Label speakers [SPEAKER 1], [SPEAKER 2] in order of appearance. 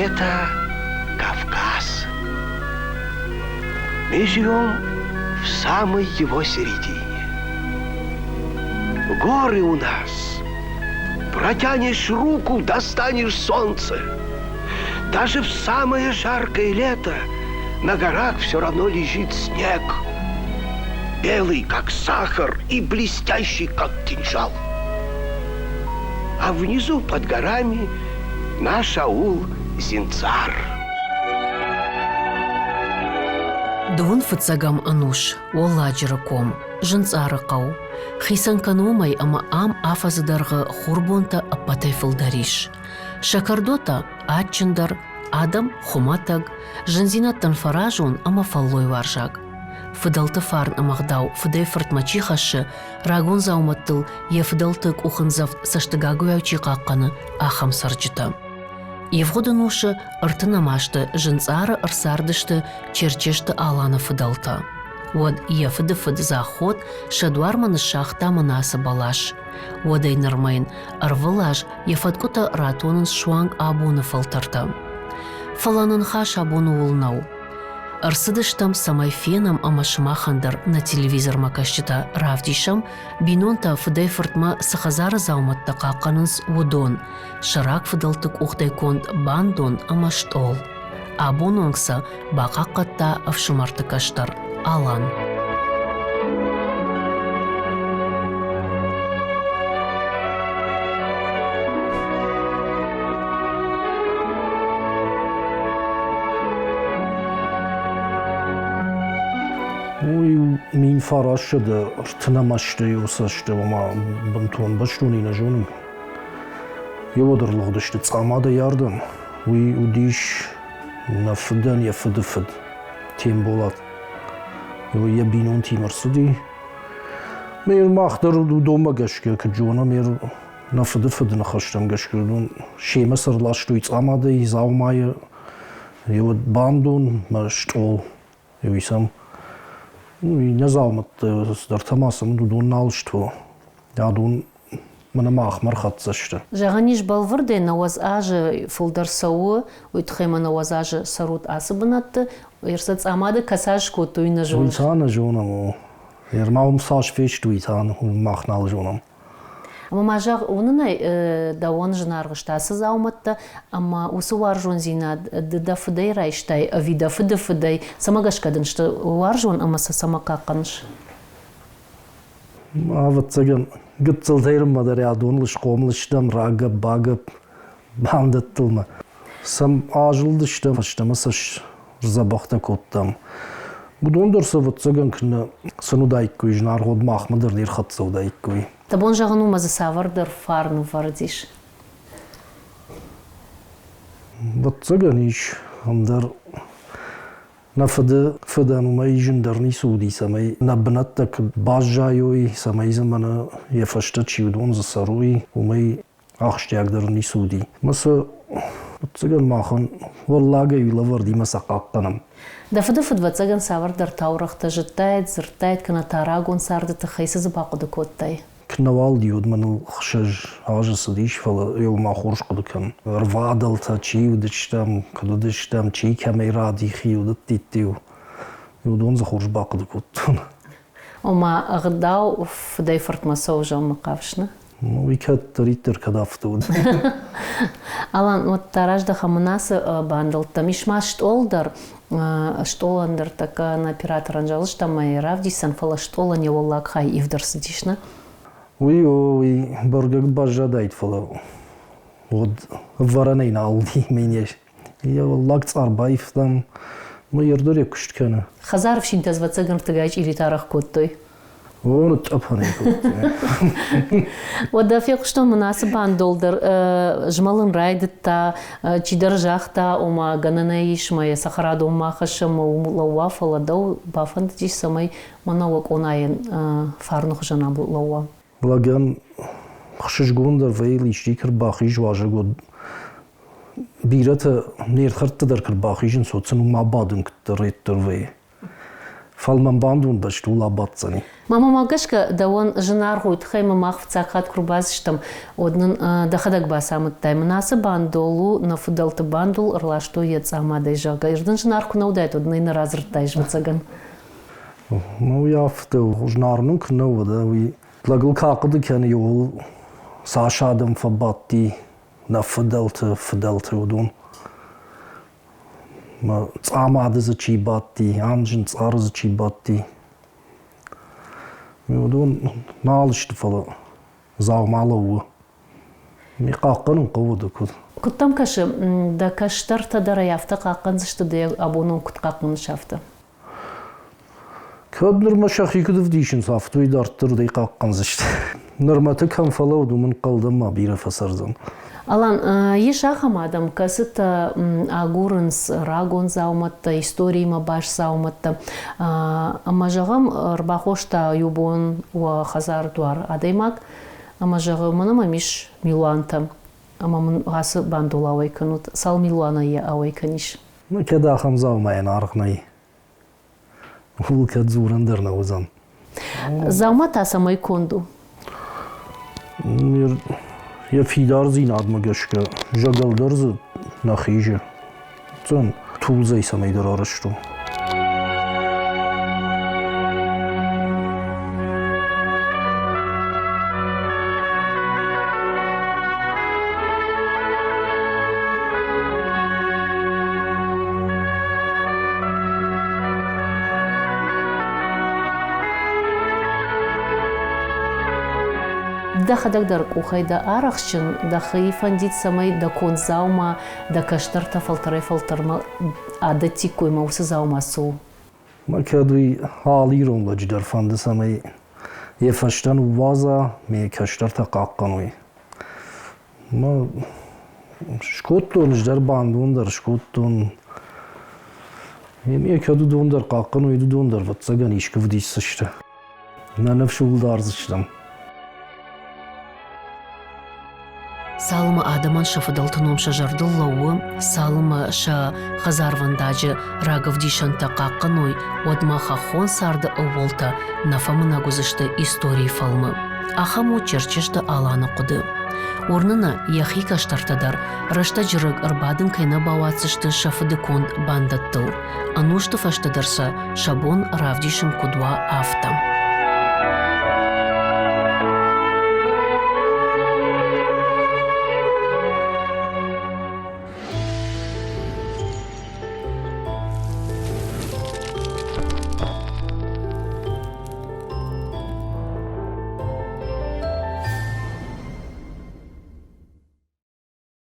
[SPEAKER 1] Это Кавказ. Мы живем в самой его середине. Горы у нас. Протянешь руку, достанешь солнце. Даже в самое жаркое лето на горах все равно лежит снег. Белый, как сахар, и блестящий, как кинжал. А внизу, под горами, наш аул Зинцар.
[SPEAKER 2] Дун фыцагам ануш, уалладжыраком, жынцаракау. Хисанканумай ама ам афазыдарғы хурбонта аппатай фылдариш. Шакардота атчындар, адам хуматаг, жынзинаттан фаражун ама фаллой варжаг. Фыдалты фарн амагдау фыдай фыртмачи хашы, рагун зауматтыл е фыдалтык ухынзав саштыгагуяучи қаққаны ахам сарджыта. Евгодын ушы ыртынамашты, жынцары ырсардышты, черчешті аланы фыдалта. Вот е фыды-фыд заход, шадуарманы шахта манасы балаш. Водай нырмайын ырвылаш, е фаткута ратунын шуанг абуны фылтырта. Фаланын хаш абуны улнау. Ырсыдыштам самай фенам амашымахандар на телевизор макашчыта равдишам, бинонта фыдай фыртма сахазары зауматта қаққанынс удон, шырак фыдалтык ухтайконд бандон амаштол. Абуныңса бақаққатта авшымарты каштар алан.
[SPEAKER 3] Min farashdı, tınamaştı, yosashdı ama bunton başluni najonum. Yodurluğdu işte, tsamadı yardım. Udiş nafıdan yafıdı fıd. Tembolat. Ya binon timarsıdi. Mer mahdar doma gaşkı kıcona mer nafıdı fıdı naxaştam gaşkı. Şema sırlaştı, tsamadı, zavmayı. Yod bandon, maştol. Yoysam. Не залмат стартамасым дун алышту. Я дун мына махмар хатсашты.
[SPEAKER 2] Жағаниш балвырды наваз ажы фулдар сауы, уйтхема наваз ажы сарут асыбынатты, ерсац амады касаж котуйна жон.
[SPEAKER 3] Уйтана жонам. Ермаум саш феш туйтан махнал жонам.
[SPEAKER 2] Ама мажақ онынай дауан жынарғыштасы зауматты, ама осы вар жон зина дыда фыдай райштай, вида фыдай, самагашкадыншты вар жон амаса самақаққаныш.
[SPEAKER 3] Вот цаган гыцылдайрым мадар ядонлыш комлыштам рагып багып бамдаттылма. Сам ажылдыштам аштамасаш рзабақта коттам. Будондырса вот цаган кына сынудайккой жынарғод махмадыр дер хатсаудайккой.
[SPEAKER 2] Табон жағыну мазы савырдыр фарну вардиш.
[SPEAKER 3] Вот цаган иш амдар на фыдану май жындарни суди самай набнаттак бажжайой самай замана ефашта чиудон за саруи умай ахштягдарни суди. Маса вот цаган махан валлага юла варди маса қаққанам.
[SPEAKER 2] Дафыды фыдва цаган савырдыр таурақта жыттайд, зырттайд, кана тарагон сардыты хайсызы бақуды коттай.
[SPEAKER 3] Кнавал диод манул хшаж ажысы диш фала ел махурш кудукан рвадал та чиудычтам кудычтам чи камера дихиудат диттиу юдон за хурш бақуды коттун.
[SPEAKER 2] Ома ағдау фыдай фыртма соужа мақавшны?
[SPEAKER 3] Викат риттер кадафтуд.
[SPEAKER 2] Алан, вот таражда хамынасы бандылта. Мишма штолдар, штоландыр така на операторан жалыштам майравдисан фала штола не оллак хай ивдырсы дишна?
[SPEAKER 3] Ой, баргак бажадайт фала. Вот варанай налди мене. Я лак царбаев там. Мы ердоре кушткана.
[SPEAKER 2] Хазаров шинтаз вацаган тыгач или тарах коттой.
[SPEAKER 3] Он тапаны коттой.
[SPEAKER 2] Вот да фек что мынасы бандолдыр жмалын райдытта чидержахта ома ганана ишмая сахарада ома хашама лауа фала дау бафанды диш самай манауак онайын фарнух жана лауа.
[SPEAKER 3] Благан хшиш гондар вейл ишти кер бахиш важа год бирата нер хартта дар кер бахишин соцен мабадын кттер реттер вей. Фалман бандун баштула батцани.
[SPEAKER 2] Мама магашка да он женаргуйт хайма мах в цакат крубазиштам однын дахадак басамыттай мынасы бандолу на фудалты бандул ырлашто ецамадай жага ирдын женарку наудайт одныйны разрыттай жвацаган.
[SPEAKER 3] Ну яфты жнарнун кнова да ви плагыл какыды кәне йол сашадым фабатти на фудалты удун. Ма цамады за чибатти, анжын цары за чибатти. Ми удун налышты фала завмалову. Ми какканын ковуды куд.
[SPEAKER 2] Куттам кашы да каштар тадара яфта каккан зышты да абонун кут каккан шафты.
[SPEAKER 3] Ködnür maşak yıkıdıv deyişin saftı darttır dey kakkan zıştı. Nırmatı kan fala udumın kaldım ma bir fasardan.
[SPEAKER 2] Алан, ешахамадам касыта агурынс рагон зауматта, историйма баш зауматта. Амажагам рбахошта юбон уа хазар дуар адаймак. Амажагам миш милуанта. Амамын гасы бандула авайканут. Сал милуана я авайканиш.
[SPEAKER 3] Ну кеда хам заумайын архнай. Ул кед зурандыр на узан.
[SPEAKER 2] Заумата самай конду.
[SPEAKER 3] Я фидar zinad mı göşke, jagaldır naxije. Zon tulzay samaydır arıştı. Да хадагдар кухайда арахшын, да хайфандит самай да кон заума, да каштарта фалтарма, а да тикойма усы заума су. Ма кадуи хали ромла жидар фанды самай ефаштан ваза ме каштарта каккануи. Ма шкоттон жидар бандундар шкоттон. Ме каду дондар каккануи дондар ватсаган ишков дисышты. На навшулдар зыштам. Салма адаман шафадалтыном шажардыллауы, салма ша хазарвандажы раговдишан тақаққаной, одма хахон сарды оволта, нафамына гузышты истории фалмы. Ахаму черчешті аланы құды. Орнына яхи каштартадар, рашта жырыг ырбадын кайна бауатсышты шафыды конд бандаттыл. Анушты фаштадарса шабон равдишын кудва автам.